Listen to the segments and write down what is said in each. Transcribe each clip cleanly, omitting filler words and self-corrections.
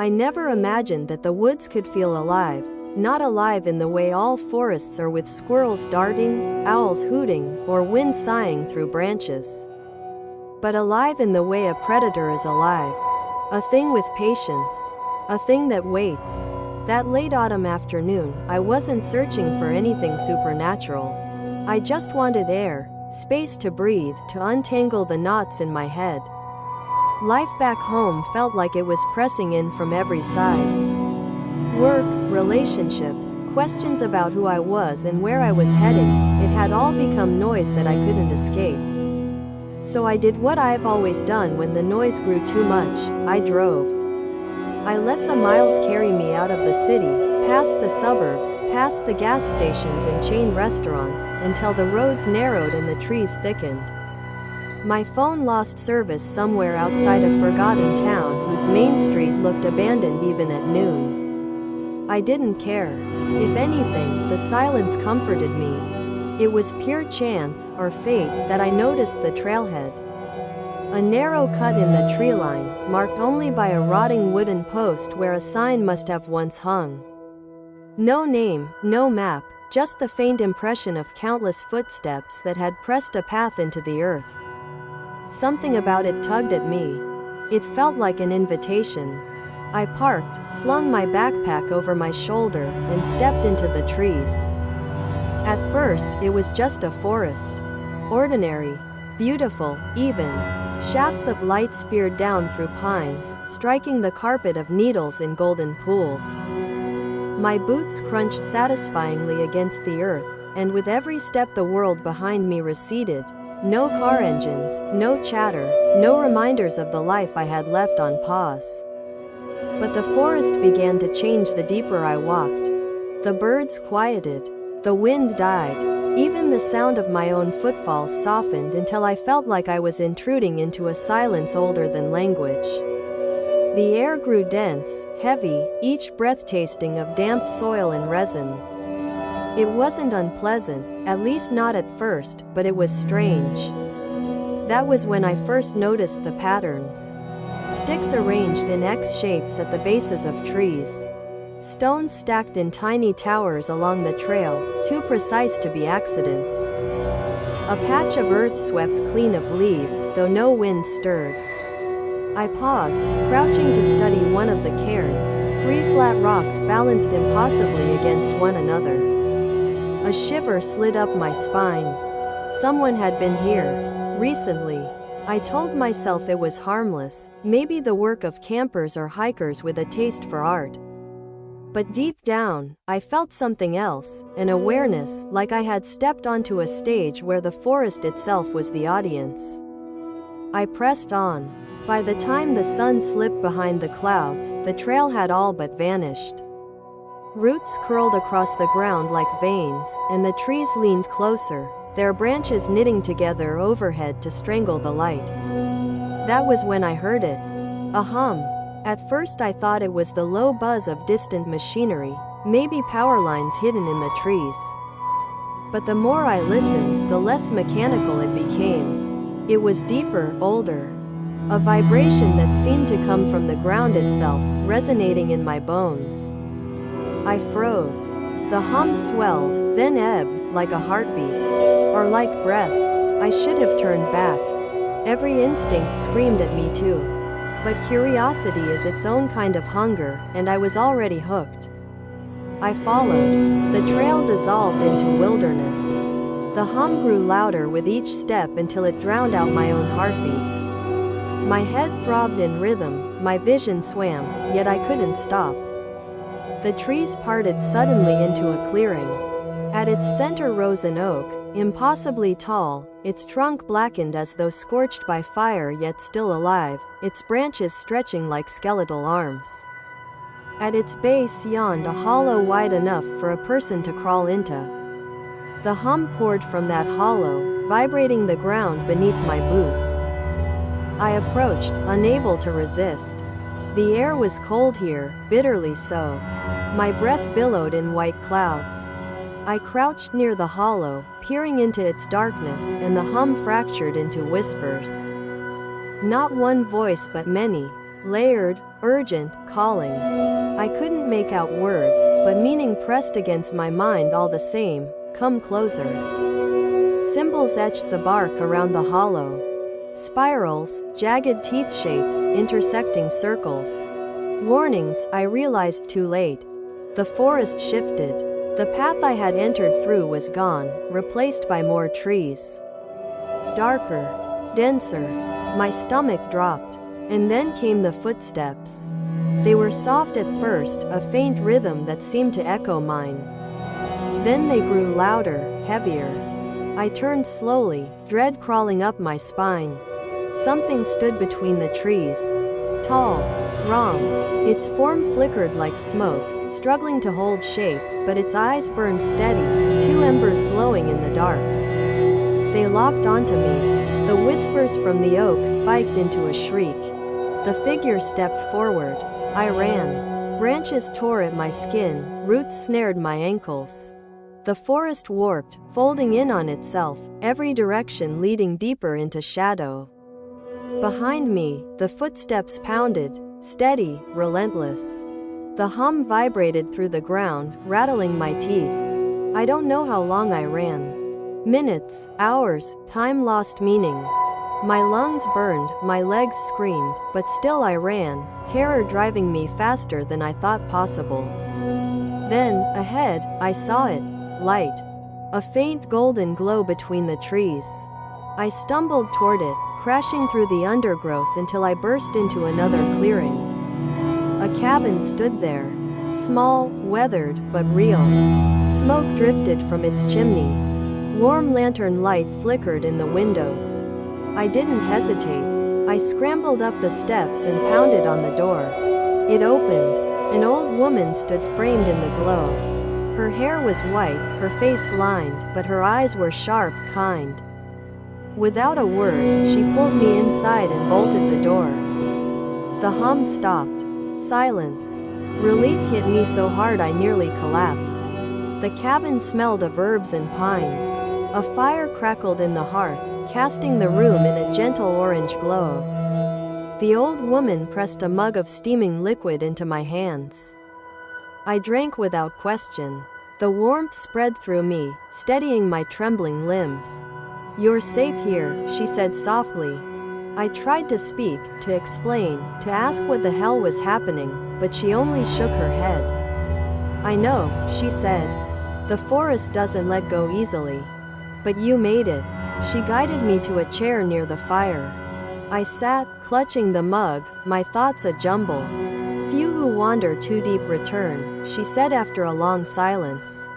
I never imagined that the woods could feel alive, not alive in the way all forests are, with squirrels darting, owls hooting, or wind sighing through branches. But alive in the way a predator is alive. A thing with patience. A thing that waits. That late autumn afternoon, I wasn't searching for anything supernatural. I just wanted air, space to breathe, to untangle the knots in my head. Life back home felt like it was pressing in from every side. Work, relationships, questions about who I was and where I was heading, it had all become noise that I couldn't escape. So I did what I've always done when the noise grew too much. I drove. I let the miles carry me out of the city, past the suburbs, past the gas stations and chain restaurants, until the roads narrowed and the trees thickened. My phone lost service somewhere outside a forgotten town whose main street looked abandoned even at noon. I didn't care. If anything, the silence comforted me. It was pure chance, or fate, that I noticed the trailhead. A narrow cut in the tree line, marked only by a rotting wooden post where a sign must have once hung. No name, no map, just the faint impression of countless footsteps that had pressed a path into the earth. Something about it tugged at me. It felt like an invitation. I parked, slung my backpack over my shoulder, and stepped into the trees. At first, it was just a forest. Ordinary. Beautiful, even. Shafts of light speared down through pines, striking the carpet of needles in golden pools. My boots crunched satisfyingly against the earth, and with every step the world behind me receded. No car engines, no chatter, no reminders of the life I had left on pause. But the forest began to change the deeper I walked. The birds quieted. The wind died. Even the sound of my own footfalls softened until I felt like I was intruding into a silence older than language. The air grew dense, heavy, each breath tasting of damp soil and resin. It wasn't unpleasant, at least not at first, but it was strange. That was when I first noticed the patterns. Sticks arranged in X shapes at the bases of trees. Stones stacked in tiny towers along the trail, too precise to be accidents. A patch of earth swept clean of leaves, though no wind stirred. I paused, crouching to study one of the cairns, 3 flat rocks balanced impossibly against one another. A shiver slid up my spine. Someone had been here. Recently. I told myself it was harmless, maybe the work of campers or hikers with a taste for art. But deep down, I felt something else, an awareness, like I had stepped onto a stage where the forest itself was the audience. I pressed on. By the time the sun slipped behind the clouds, the trail had all but vanished. Roots curled across the ground like veins, and the trees leaned closer, their branches knitting together overhead to strangle the light. That was when I heard it. A hum. At first I thought it was the low buzz of distant machinery, maybe power lines hidden in the trees. But the more I listened, the less mechanical it became. It was deeper, older. A vibration that seemed to come from the ground itself, resonating in my bones. I froze. The hum swelled, then ebbed, like a heartbeat. Or like breath. I should have turned back. Every instinct screamed at me too. But curiosity is its own kind of hunger, and I was already hooked. I followed. The trail dissolved into wilderness. The hum grew louder with each step until it drowned out my own heartbeat. My head throbbed in rhythm, my vision swam, yet I couldn't stop. The trees parted suddenly into a clearing. At its center rose an oak, impossibly tall, its trunk blackened as though scorched by fire yet still alive, its branches stretching like skeletal arms. At its base yawned a hollow wide enough for a person to crawl into. The hum poured from that hollow, vibrating the ground beneath my boots. I approached, unable to resist. The air was cold here, bitterly so. My breath billowed in white clouds. I crouched near the hollow, peering into its darkness, and the hum fractured into whispers. Not one voice but many, layered, urgent, calling. I couldn't make out words, but meaning pressed against my mind all the same. Come closer. Symbols etched the bark around the hollow. Spirals, jagged teeth shapes, intersecting circles. Warnings, I realized too late. The forest shifted. The path I had entered through was gone, replaced by more trees. Darker, denser. My stomach dropped. And then came the footsteps. They were soft at first, a faint rhythm that seemed to echo mine. Then they grew louder, heavier. I turned slowly, dread crawling up my spine. Something stood between the trees. Tall, wrong. Its form flickered like smoke, struggling to hold shape, but its eyes burned steady, two embers glowing in the dark. They locked onto me. The whispers from the oak spiked into a shriek. The figure stepped forward. I ran. Branches tore at my skin, roots snared my ankles. The forest warped, folding in on itself, every direction leading deeper into shadow. Behind me, the footsteps pounded, steady, relentless. The hum vibrated through the ground, rattling my teeth. I don't know how long I ran. Minutes, hours, time lost meaning. My lungs burned, my legs screamed, but still I ran, terror driving me faster than I thought possible. Then, ahead, I saw it. Light. A faint golden glow between the trees. I stumbled toward it, crashing through the undergrowth until I burst into another clearing. A cabin stood there. Small, weathered, but real. Smoke drifted from its chimney. Warm lantern light flickered in the windows. I didn't hesitate. I scrambled up the steps and pounded on the door. It opened. An old woman stood framed in the glow. Her hair was white, her face lined, but her eyes were sharp, kind. Without a word, she pulled me inside and bolted the door. The hum stopped. Silence. Relief hit me so hard I nearly collapsed. The cabin smelled of herbs and pine. A fire crackled in the hearth, casting the room in a gentle orange glow. The old woman pressed a mug of steaming liquid into my hands. I drank without question. The warmth spread through me, steadying my trembling limbs. "You're safe here," she said softly. I tried to speak, to explain, to ask what the hell was happening, but she only shook her head. "I know," she said. "The forest doesn't let go easily. But you made it." She guided me to a chair near the fire. I sat, clutching the mug, my thoughts a jumble. "Few who wander too deep return," she said after a long silence.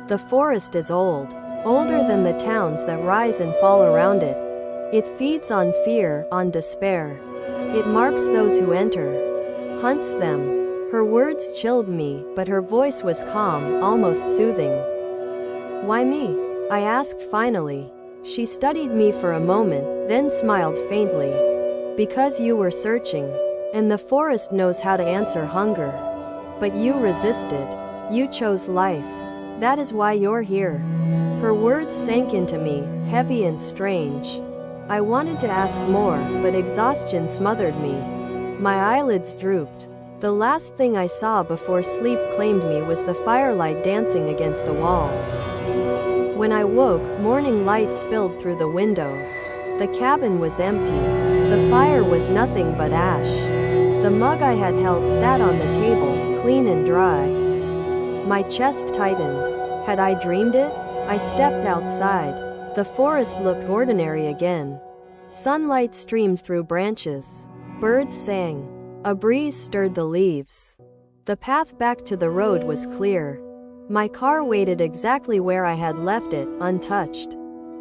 "The forest is old, older than the towns that rise and fall around it. It feeds on fear, on despair. It marks those who enter, hunts them." Her words chilled me, but her voice was calm, almost soothing. "Why me?" I asked finally. She studied me for a moment, then smiled faintly. "Because you were searching. And the forest knows how to answer hunger. But you resisted. You chose life. That is why you're here." Her words sank into me, heavy and strange. I wanted to ask more, but exhaustion smothered me. My eyelids drooped. The last thing I saw before sleep claimed me was the firelight dancing against the walls. When I woke, morning light spilled through the window. The cabin was empty. The fire was nothing but ash. The mug I had held sat on the table, clean and dry. My chest tightened. Had I dreamed it? I stepped outside. The forest looked ordinary again. Sunlight streamed through branches. Birds sang. A breeze stirred the leaves. The path back to the road was clear. My car waited exactly where I had left it, untouched.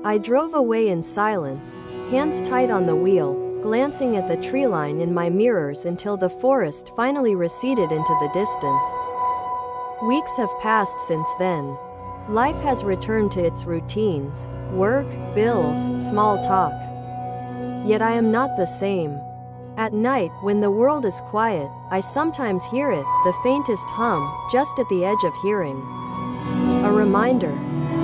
I drove away in silence, hands tight on the wheel, glancing at the treeline in my mirrors until the forest finally receded into the distance. Weeks have passed since then. Life has returned to its routines, work, bills, small talk. Yet I am not the same. At night, when the world is quiet, I sometimes hear it, the faintest hum, just at the edge of hearing. A reminder.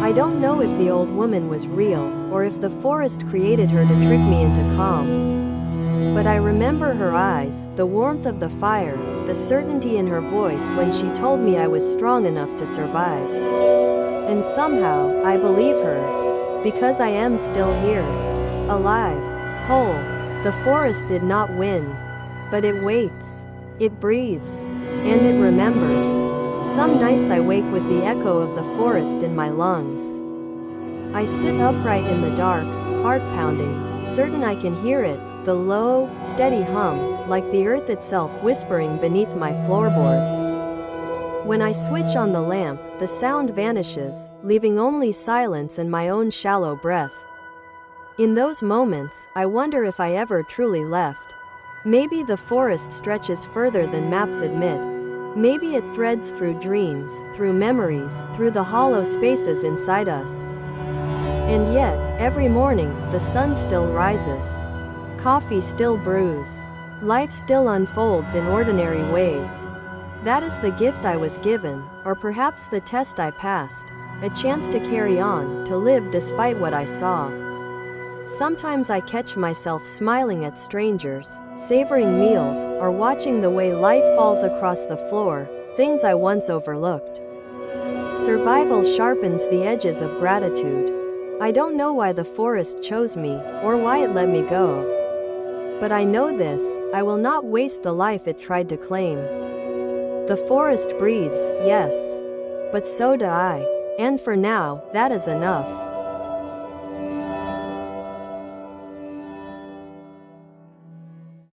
I don't know if the old woman was real, or if the forest created her to trick me into calm. But I remember her eyes, the warmth of the fire, the certainty in her voice when she told me I was strong enough to survive. And somehow, I believe her. Because I am still here. Alive. Whole. The forest did not win. But it waits. It breathes. And it remembers. Some nights I wake with the echo of the forest in my lungs. I sit upright in the dark, heart pounding, certain I can hear it, the low, steady hum, like the earth itself whispering beneath my floorboards. When I switch on the lamp, the sound vanishes, leaving only silence and my own shallow breath. In those moments, I wonder if I ever truly left. Maybe the forest stretches further than maps admit. Maybe it threads through dreams, through memories, through the hollow spaces inside us. And yet, every morning, the sun still rises. Coffee still brews. Life still unfolds in ordinary ways. That is the gift I was given, or perhaps the test I passed. A chance to carry on, to live despite what I saw. Sometimes I catch myself smiling at strangers, savoring meals, or watching the way light falls across the floor, things I once overlooked. Survival sharpens the edges of gratitude. I don't know why the forest chose me, or why it let me go. But I know this, I will not waste the life it tried to claim. The forest breathes, yes. But so do I. And for now, that is enough.